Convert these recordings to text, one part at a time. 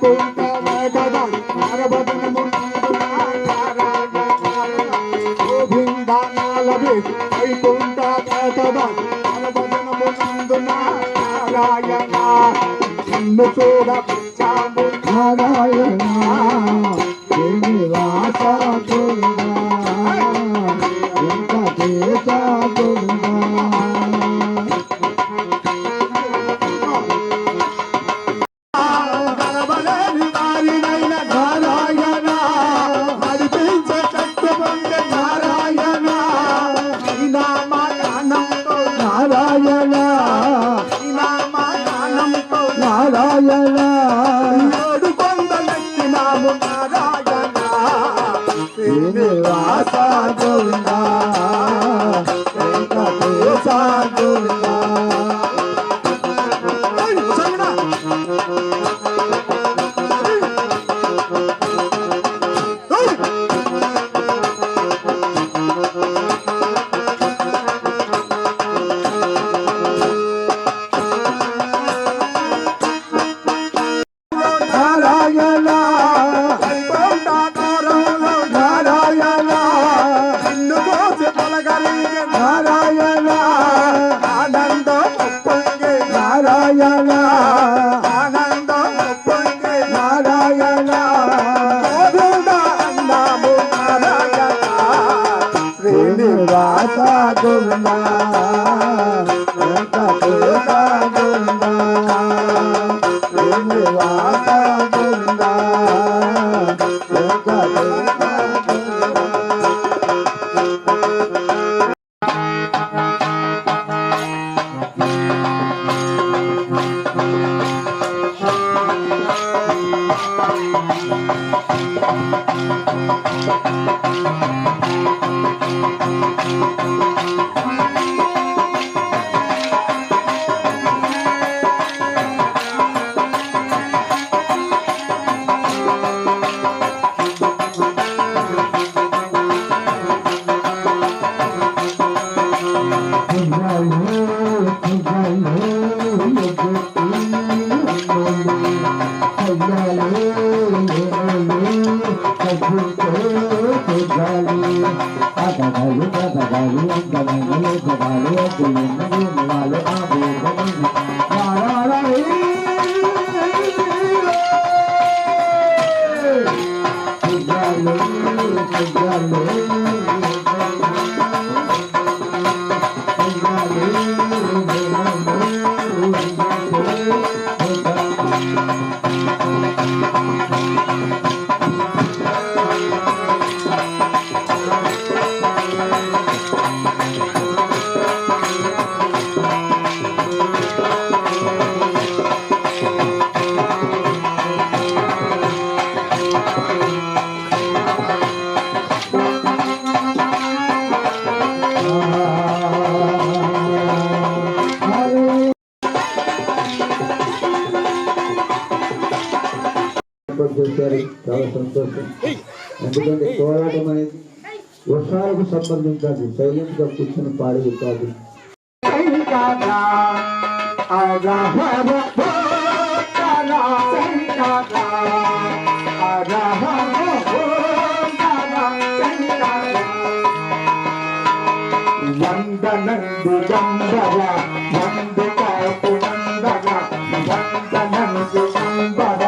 వైకుంఠ వేదన నరబదనము గోవిందాలవి వైకుంఠ వేదన నరబదనము నందున నారాయణ నిన్ను చూడ చాము నారాయణ శ్రీనివాస వెంకటేశ చేశారు. చాలా సంతోషం. ఎందుకంటే పోరాటం అనేది వర్షాలకు సంబంధించాలి, సైలెంట్ గా కూర్చొని పాడేది కాదు. వందనందు గంధర వందు కాపునందర వందనందు గంధర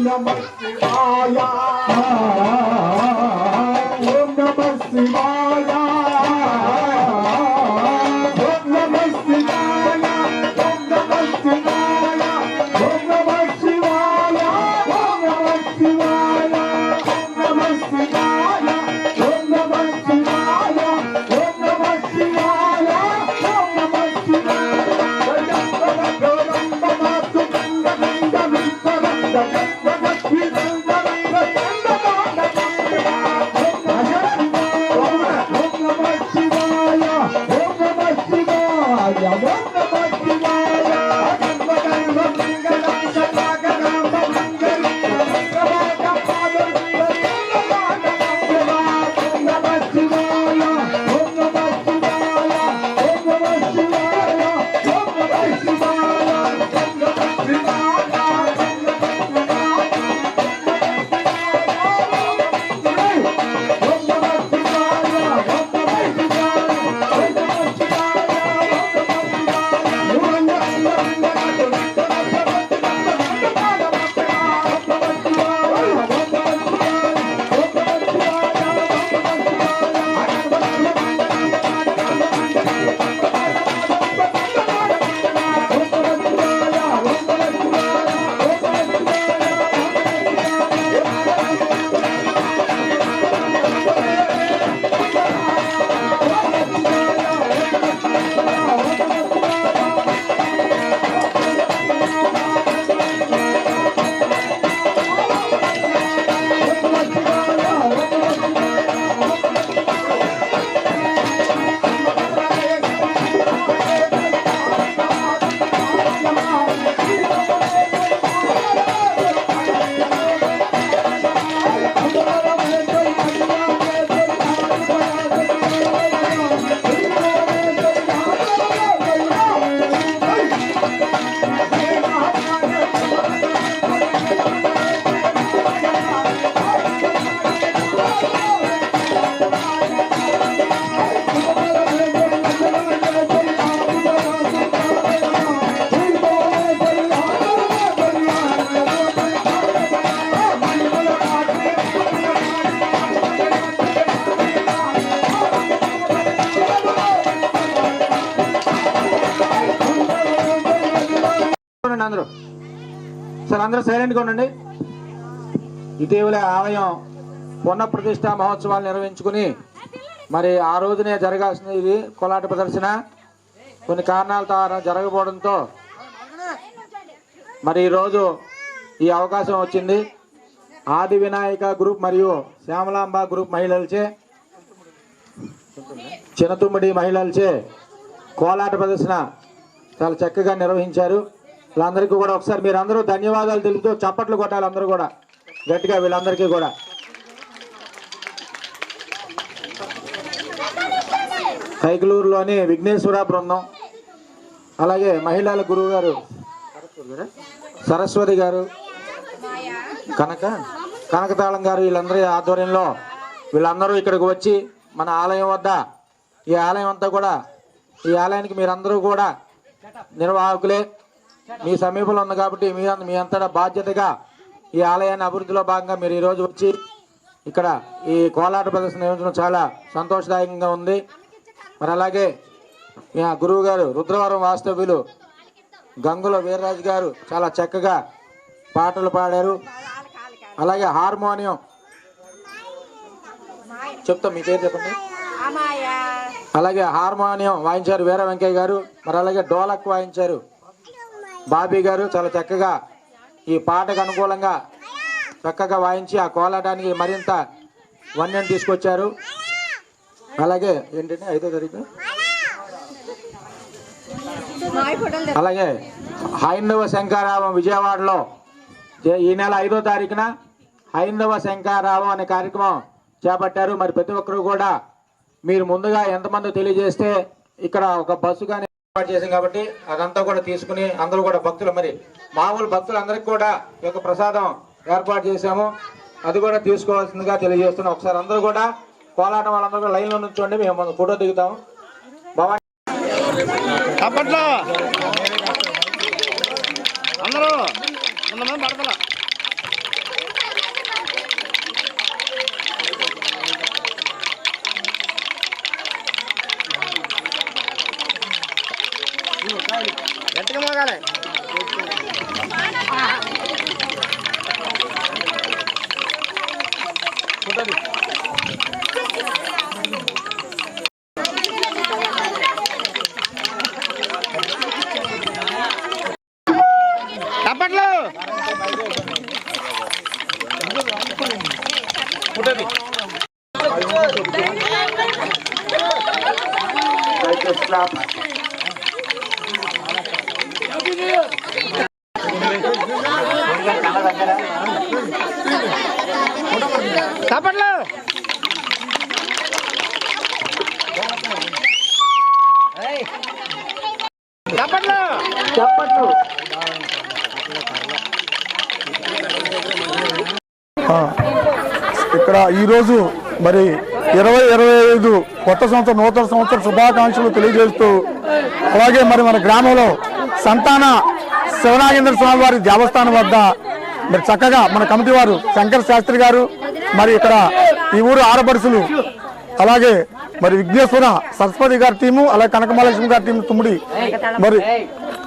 Namah Shivaya. Om Namah Shivaya. Om Namah Shivaya. Om Namah Shivaya. Om Namah Shivaya. Om Namah Shivaya. Om Namah Shivaya. Om Namah Shivaya. Om Namah Shivaya. Om Namah అందరూ సార్ అందరూ సైలెంట్గా ఉండండి. ఇటీవల ఆలయం పునఃప్రతిష్ఠా మహోత్సవాలు నిర్వహించుకుని మరి ఆ రోజునే జరగాల్సిన ఇది కోలాట ప్రదర్శన కొన్ని కారణాల ద్వారా జరగకపోవడంతో మరి ఈరోజు ఈ అవకాశం వచ్చింది. ఆది వినాయక గ్రూప్ మరియు శ్యామలాంబ గ్రూప్ మహిళలచే చిన్నతుమ్మడి మహిళలచే కోలాట ప్రదర్శన చాలా చక్కగా నిర్వహించారు. వీళ్ళందరికీ కూడా ఒకసారి మీరు అందరూ ధన్యవాదాలు తెలుపుతూ చప్పట్లు కొట్టాలి అందరూ కూడా గట్టిగా వీళ్ళందరికీ కూడా. కైకలూరులోని విఘ్నేశ్వర బృందం, అలాగే మహిళల గురువు గారు సరస్వతి గారు, కనకతాళం గారు, వీళ్ళందరి ఆధ్వర్యంలో వీళ్ళందరూ ఇక్కడికి వచ్చి మన ఆలయం వద్ద ఈ ఆలయం అంతా కూడా ఈ ఆలయానికి మీరందరూ కూడా నిర్వాహకులే, మీ సమీపంలో ఉంది కాబట్టి మీ అంతటా బాధ్యతగా ఈ ఆలయాన్ని అభివృద్ధిలో భాగంగా మీరు ఈరోజు వచ్చి ఇక్కడ ఈ కోలాట ప్రదర్శన నిర్వహించడం చాలా సంతోషదాయకంగా ఉంది. మరి అలాగే గురువు గారు రుద్రవరం వాస్తవ్యులు గంగుల వీర్రాజు గారు చాలా చక్కగా పాటలు పాడారు. అలాగే హార్మోనియం చెప్తాం, మీ పేరు చెప్పండి. అలాగే హార్మోనియం వాయించారు వీర వెంకయ్య గారు. మరి అలాగే డోలక్ వాయించారు బాబీ గారు. చాలా చక్కగా ఈ పాటకు అనుకూలంగా చక్కగా వాయించి ఆ కోలాటానికి మరింత వన్యం తీసుకొచ్చారు. అలాగే ఏంటంటే 5వ తారీఖు అలాగే హైందవ శంకారావం విజయవాడలో ఈ నెల 5వ తారీఖున హైందవ శంకారావం అనే కార్యక్రమం చేపట్టారు. మరి ప్రతి ఒక్కరు కూడా మీరు ముందుగా ఎంతమంది తెలియజేస్తే ఇక్కడ ఒక బస్సు కానీ ఏర్పాటు చేసాం కాబట్టి అదంతా కూడా తీసుకుని అందరూ కూడా భక్తులు మరి మామూలు భక్తులందరికీ కూడా ఈ యొక్క ప్రసాదం ఏర్పాటు చేశాము, అది కూడా తీసుకోవాల్సిందిగా తెలియజేస్తున్నాం. ఒకసారి అందరూ కూడా కోలాటం వాళ్ళందరూ కూడా లైన్లో నుంచోండి, మేము ఫోటో దిగుతాము. భవానీ అప్పట్లో అందరూ గట్టిగా మోగాలి. చప్పట్లు. చప్పట్లు. చప్పట్లు. చెప్పట్లు. ఇక్కడ ఈరోజు మరి 2025 కొత్త సంవత్సరం నూతన సంవత్సర శుభాకాంక్షలు తెలియజేస్తూ అలాగే మరి మన గ్రామంలో సంతాన శివనాగేంద్ర స్వామి వారి దేవస్థానం వద్ద మరి చక్కగా మన కమిటీ వారు శంకర్ శాస్త్రి గారు మరి ఇక్కడ ఈ ఊరు ఆడపడుచులు అలాగే మరి విఘ్నేశ్వర సరస్వతి గారి టీము అలాగే కనకమహాలక్ష్మి గారి టీము తుమ్మిడి మరి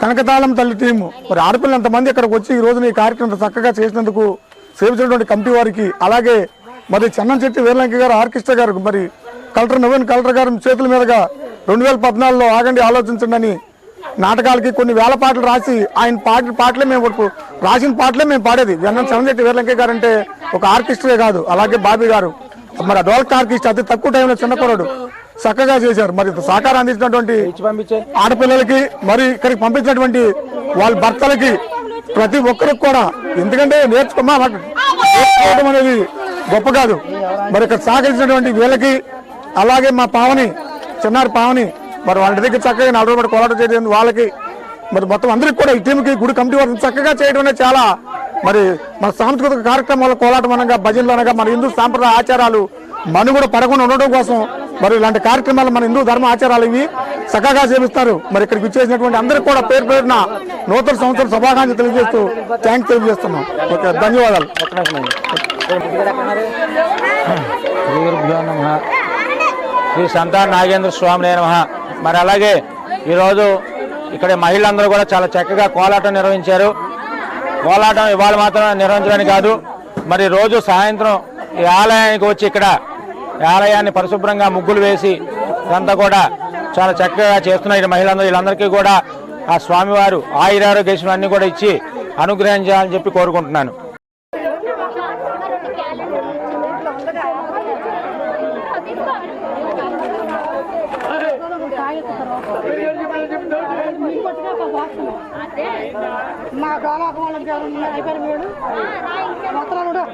కనకతాళం తల్లి టీము మరి ఆడపిల్లలు ఎంతమంది ఇక్కడికి వచ్చి ఈ రోజున ఈ కార్యక్రమం చక్కగా చేసినందుకు సేవించినటువంటి కమిటీ వారికి అలాగే మరి చెన్నంచెట్టి వీరలంక గారు ఆర్కెస్ట్రా గారు మరి నవీన్ కలెక్టర్ గారు చేతుల మీదుగా 2014లో ఆగండి ఆలోచించండి అని నాటకాలకి కొన్ని వేల పాటలు రాసి ఆయన పాటలే మేము రాసిన పాటలే మేము పాడేది. చెన్నంచెట్టి వీరలంక గారు అంటే ఒక ఆర్కెస్ట్రే కాదు, అలాగే బాబీ గారు మరి డోల్క్ ఆర్కెస్ట్రా అతి తక్కువ టైంలో చిన్న కుర్రాడు చక్కగా చేశారు. మరి సహకారం అందించినటువంటి ఆడపిల్లలకి మరి ఇక్కడికి పంపించినటువంటి వాళ్ళ భర్తలకి ప్రతి ఒక్కరికి కూడా, ఎందుకంటే నేర్చుకోవడం అనేది గొప్ప కాదు. మరి ఇక్కడ సహకరించినటువంటి వీళ్ళకి అలాగే మా పావని చిన్నారి పావని మరి వాళ్ళ దగ్గర చక్కగా 4 రోజులు కోలాటం చేయడం వాళ్ళకి మరి మొత్తం అందరికి కూడా ఈ టీంకి గుడి కమిటీ వారిని చక్కగా చేయడం అనేది చాలా మరి మన సాంస్కృతిక కార్యక్రమాల కోలాటం అనగా భజనలు అనగా మన హిందూ సాంప్రదాయ ఆచారాలు మనుగడ పడకుండా ఉండడం కోసం మరి ఇలాంటి కార్యక్రమాలు మన హిందూ ధర్మ ఆచారాలు ఇవి చక్కగా చేపిస్తారు. మరి ఇక్కడికి ఇచ్చేసినటువంటి అందరికీ కూడా పేరు పేరున నూతన సంవత్సరం శుభాకాంక్షలు తెలియజేస్తూ థ్యాంక్స్ తెలియజేస్తున్నాం. ఓకే, ధన్యవాదాలు. శ్రీ సంతాన నాగేంద్ర స్వామి నమః. మరి అలాగే ఈరోజు ఇక్కడ మహిళలందరూ కూడా చాలా చక్కగా కోలాటం నిర్వహించారు. కోలాటం ఇవాళ మాత్రం నిర్వహించడానికి కాదు, మరి రోజు సాయంత్రం ఈ ఆలయానికి వచ్చి ఇక్కడ ఆలయాన్ని పరిశుభ్రంగా ముగ్గులు వేసి ఇదంతా కూడా చాలా చక్కగా చేస్తున్నారు మహిళలందరూ. వీళ్ళందరికీ కూడా ఆ స్వామివారు ఆయురారోగ్యం అన్ని కూడా ఇచ్చి అనుగ్రహించాలని చెప్పి కోరుకుంటున్నాను. మా గోళాకు వాళ్ళకి అయిపోయారు మీరు మొత్తం కూడా